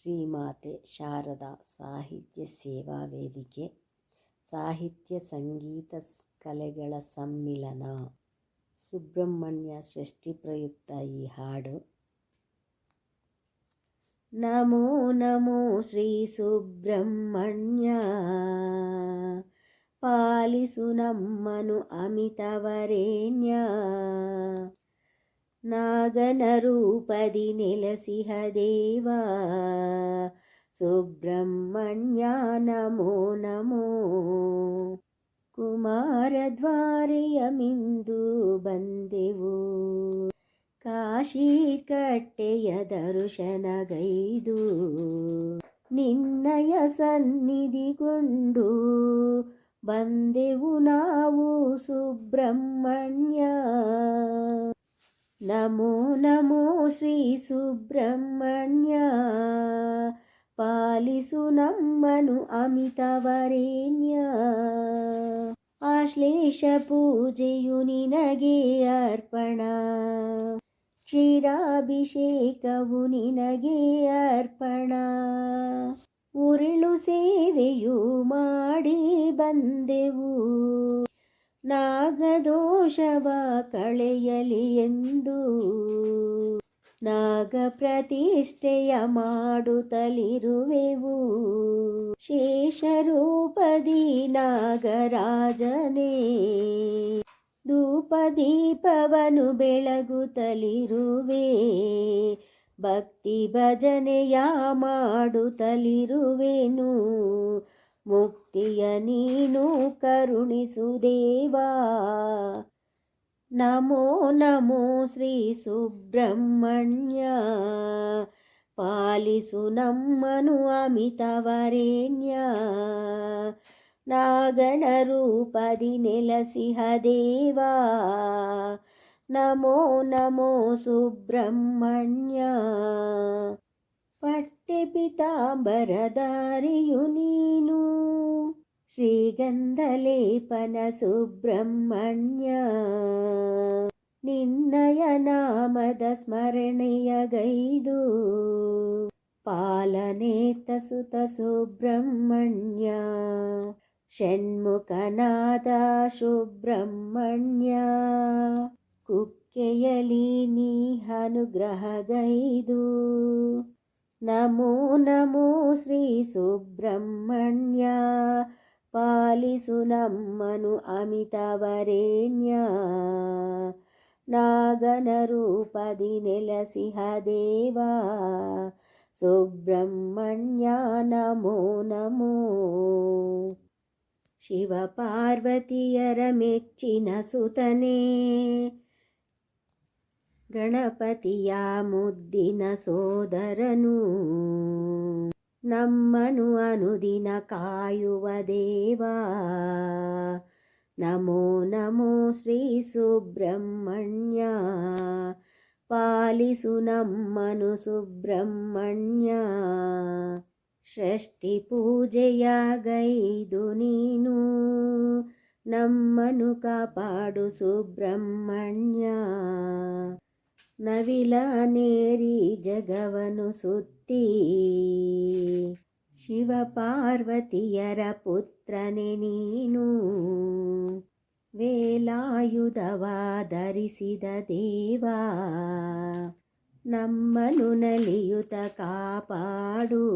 ಶ್ರೀಮಾತೆ ಶಾರದಾ ಸಾಹಿತ್ಯ ಸೇವಾ ವೇದಿಕೆ ಸಾಹಿತ್ಯ ಸಂಗೀತ ಕಲೆಗಳ ಸಮ್ಮಿಲನ ಸುಬ್ರಹ್ಮಣ್ಯ ಷಷ್ಠಿ ಪ್ರಯುಕ್ತ ಈ ಹಾಡು. ನಮೋ ನಮೋ ಶ್ರೀ ಸುಬ್ರಹ್ಮಣ್ಯ, ಪಾಲಿಸು ನಮ್ಮನು ಅಮಿತವರೇಣ್ಯ. ನಾಗನ ರೂಪದಿ ನೆಲೆಸಿಹ ದೇವ ಸುಬ್ರಹ್ಮಣ್ಯ ನಮೋ ನಮೋ. ಕುಮಾರದ್ವಾರೆಯ ಮಿಂದು ಬಂದೆವು, ಕಾಶಿ ಕಟ್ಟೆಯ ದರ್ಶನಗೈದು. ನಿನ್ನಯ ಸನ್ನಿಧಿಗೊಂಡು ಬಂದೆವು ನಾವು ಸುಬ್ರಹ್ಮಣ್ಯ. ನಮೋ ನಮೋ ಶ್ರೀ ಸುಬ್ರಹ್ಮಣ್ಯ, ಪಾಲಿಸು ನಮ್ಮನು ಅಮಿತವರೇಣ್ಯ. ಆಶ್ಲೇಷ ಪೂಜೆಯು ನಿನಗೆ ಅರ್ಪಣ, ಕ್ಷೀರಾಭಿಷೇಕವು ನಿನಗೆ ಅರ್ಪಣ. ಉರುಳು ಸೇವೆಯು ಮಾಡಿ ಬಂದೆವು, ನಾಗದೋಷವ ಕಳೆಯಲಿ ಎಂದು. ನಾಗ ಪ್ರತಿಷ್ಠೆಯ ಮಾಡುತ್ತಲಿರುವೆವು, ಶೇಷರೂಪದಿ ನಾಗರಾಜನೇ. ಧೂಪ ದೀಪವನು ಬೆಳಗುತ್ತಲಿರುವೆ, ಭಕ್ತಿ ಭಜನೆಯ ಮಾಡುತ್ತಲಿರುವೆನು. ಮುಕ್ತಿಯ ನೀನು ಕರುಣಿಸು ದೇವಾ. ನಮೋ ನಮೋ ಶ್ರೀ ಸುಬ್ರಹ್ಮಣ್ಯ, ಪಾಲಿಸು ನಮ್ಮನು ಅಮಿತವರೇಣ್ಯ. ನಾಗನ ರೂಪದಿ ನೆಲೆಸಿಹ ದೇವಾ, ನಮೋ ನಮೋ ಸುಬ್ರಹ್ಮಣ್ಯ. ಪಟ್ಟೆ ಪಿತಾಂಬರಧಾರಿಯು ನೀನು, ಶ್ರೀಗಂಧ ಲೇಪನ ಸುಬ್ರಹ್ಮಣ್ಯ. ನಿನ್ನಯ ನಾಮದ ಸ್ಮರಣೆಯಗೈದು, ಪಾಲನೇತ ಸುತ ಸುಬ್ರಹ್ಮಣ್ಯ. ಷಣ್ಮುಖನಾದ ಸುಬ್ರಹ್ಮಣ್ಯ, ಕುಕ್ಕೆಯಲಿ ನೀ ಅನುಗ್ರಹಗೈದು. ನಮೋ ನಮೋ ಶ್ರೀ ಸುಬ್ರಹ್ಮಣ್ಯ, ಪಾಲಿಸು ನಮ್ಮನು ಅಮಿತವರೇಣ್ಯ. ನಾಗನ ರೂಪದಿ ನೆಲೆಸಿಹ ದೇವಾ ಸುಬ್ರಹ್ಮಣ್ಯ ನಮೋ ನಮೋ. ಶಿವ ಪಾರ್ವತಿಯರ ಮೆಚ್ಚಿನ ಸುತನೇ, ಗಣಪತಿಯ ಮುದ್ದಿನ ಸೋದರನು. ನಮ್ಮನು ಅನುದಿನ ಕಾಯುವ ದೇವಾ, ನಮೋ ನಮೋ ಶ್ರೀ ಸುಬ್ರಹ್ಮಣ್ಯ. ಪಾಲಿಸು ನಮ್ಮನು ಸುಬ್ರಹ್ಮಣ್ಯ. ಷಷ್ಠಿ ಪೂಜೆಯ ಗೈದು ನೀನು, ನಮ್ಮನು ಕಾಪಾಡು ಸುಬ್ರಹ್ಮಣ್ಯ. ನವಿಲನೇರಿ ಜಗವನು ಸುತ್ತಿ, ಶಿವ ಪಾರ್ವತಿಯರ ಪುತ್ರನೇ ನೀನು. ವೇಲಾಯುಧವ ಧರಿಸಿದ ದೇವಾ, ನಮ್ಮನು ನಲಿಯುತ ಕಾಪಾಡು.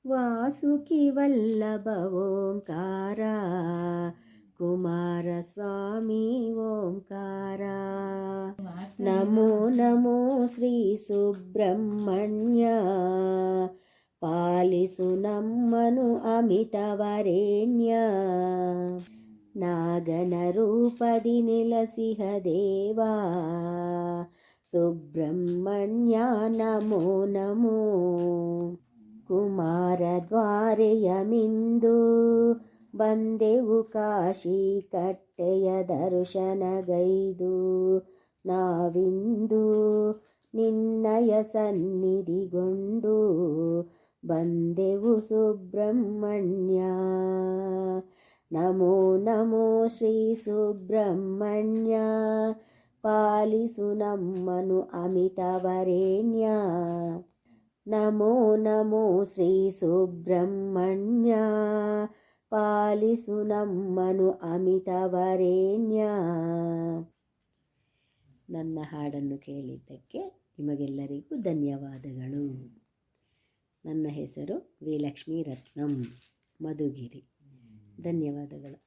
ವಾಸುಕಿ ವಲ್ಲಭ ಓಂಕಾರ, ಕುಮಾರ ಸ್ವಾಮಿ ಓಂಕಾರ. ನಮೋ ನಮೋ ಶ್ರೀ ಸುಬ್ರಹ್ಮಣ್ಯ, ಪಾಲಿಸು ನಮ್ಮನು ಅಮಿತವರೇಣ್ಯ. ನಾಗನ ರೂಪದಿ ನೆಲೆಸಿಹ ದೇವಾ ಸುಬ್ರಹ್ಮಣ್ಯ ನಮೋ ನಮೋ. ಕುಮಾರದ್ವಾರೆಯ ಮಿಂದು ಬಂದೆವು, ಕಾಶಿ ಕಟ್ಟೆಯ ದರ್ಶನಗೈದು. ನಾವಿಂದು ನಿನ್ನಯ ಸನ್ನಿಧಿಗೊಂಡು ಬಂದೆವು ಸುಬ್ರಹ್ಮಣ್ಯ. ನಮೋ ನಮೋ ಶ್ರೀ ಸುಬ್ರಹ್ಮಣ್ಯ, ಪಾಲಿಸು ನಮ್ಮನು ಅಮಿತವರೇಣ್ಯ. ನಮೋ ನಮೋ ಶ್ರೀ ಸುಬ್ರಹ್ಮಣ್ಯ, ಪಾಲಿಸು ನಮ್ಮನು ಅಮಿತವರೇಣ್ಯ. ನನ್ನ ಹಾಡನ್ನು ಕೇಳಿದ್ದಕ್ಕೆ ನಿಮಗೆಲ್ಲರಿಗೂ ಧನ್ಯವಾದಗಳು. ನನ್ನ ಹೆಸರು ವಿ ಲಕ್ಷ್ಮೀ ರತ್ನಂ, ಮಧುಗಿರಿ. ಧನ್ಯವಾದಗಳು.